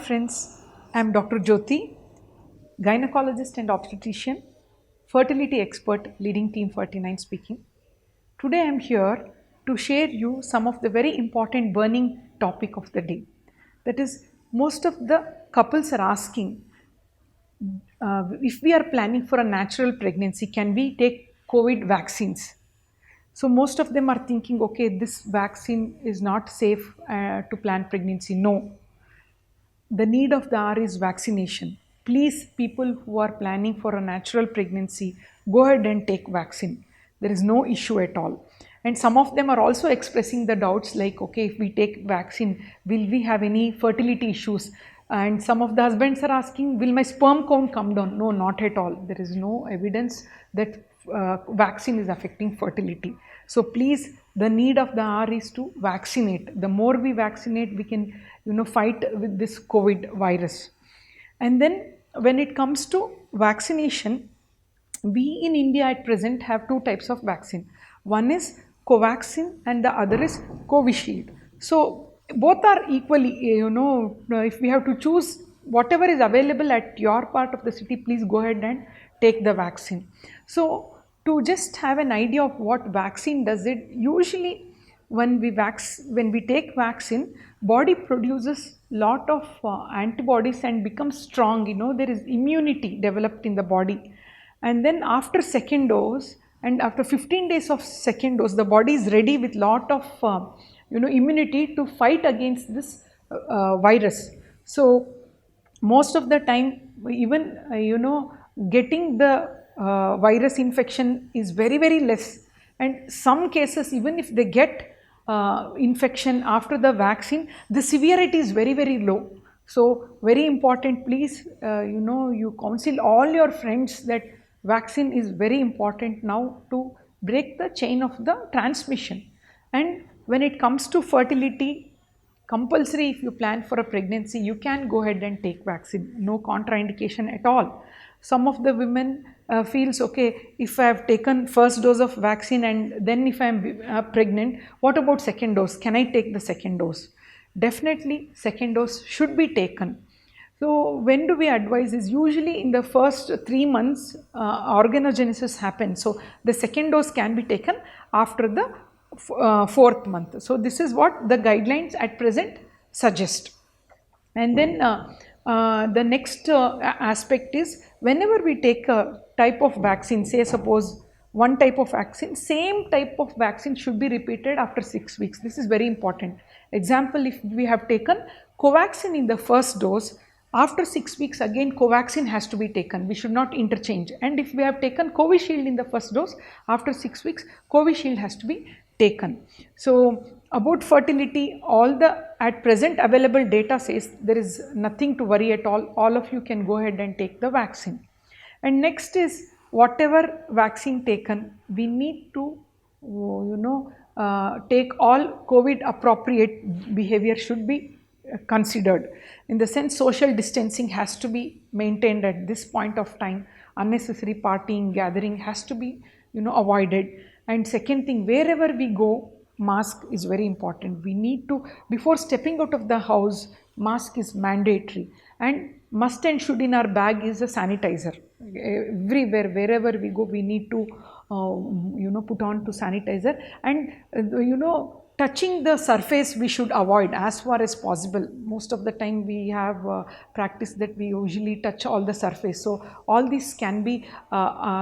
friends, I am Dr. Jyoti, gynecologist and obstetrician, fertility expert leading Team 49 speaking. Today I am here to share you some of the very important burning topic of the day. That is, most of the couples are asking, if we are planning for a natural pregnancy, can we take COVID vaccines? So most of them are thinking, okay, this vaccine is not safe to plan pregnancy. No, the need of the hour is vaccination. Please, people who are planning for a natural pregnancy, go ahead and take vaccine. There is no issue at all. And some of them are also expressing the doubts like, okay, if we take vaccine, will we have any fertility issues? And some of the husbands are asking, will my sperm count come down? No, not at all. There is no evidence that vaccine is affecting fertility. So please, the need of the hour is to vaccinate. The more we vaccinate, we can fight with this COVID virus. And then when it comes to vaccination, we in India at present have two types of vaccine. One is Covaxin and the other is Covishield. So both are equally, if we have to choose whatever is available at your part of the city, please go ahead and take the vaccine. So to just have an idea of what vaccine does it, usually when we take vaccine, body produces lot of antibodies and becomes strong. There is immunity developed in the body, and then after second dose and after 15 days of second dose, the body is ready with lot of immunity to fight against this virus. So most of the time, even getting the virus infection is very less, and some cases, even if they get infection after the vaccine, the severity is very low. So very important, please, you counsel all your friends that vaccine is very important now to break the chain of the transmission. And when it comes to fertility, compulsory, if you plan for a pregnancy, you can go ahead and take vaccine, no contraindication at all. Some of the women feels, okay, if I have taken first dose of vaccine and then if I am pregnant, what about second dose? Can I take the second dose? Definitely second dose should be taken. So when do we advise is usually in the first 3 months organogenesis happens. So the second dose can be taken after the 4th month. So this is what the guidelines at present suggest. And then the next aspect is, whenever we take a type of vaccine, say suppose one type of vaccine, same type of vaccine should be repeated after 6 weeks. This is very important. Example, if we have taken Covaxin in the first dose, after 6 weeks again Covaxin has to be taken. We should not interchange. And if we have taken Covishield in the first dose, after 6 weeks Covishield has to be taken. So about fertility, all the at present available data says there is nothing to worry at all. All of you can go ahead and take the vaccine. And next is, whatever vaccine taken, we need to take all COVID appropriate behavior should be considered. In the sense, social distancing has to be maintained at this point of time. Unnecessary partying, gathering has to be avoided. And second thing, wherever we go, mask is very important. We need to, before stepping out of the house, mask is mandatory, and must and should in our bag is a sanitizer. Everywhere, wherever we go, we need to put on to sanitizer. And touching the surface we should avoid as far as possible. Most of the time we have practice that we usually touch all the surface. So all these can be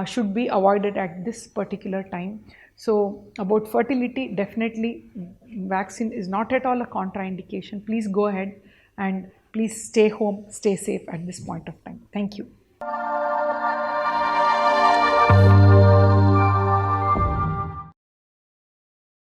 should be avoided at this particular time. So about fertility, definitely vaccine is not at all a contraindication. Please go ahead and please stay home, stay safe at this point of time. Thank you.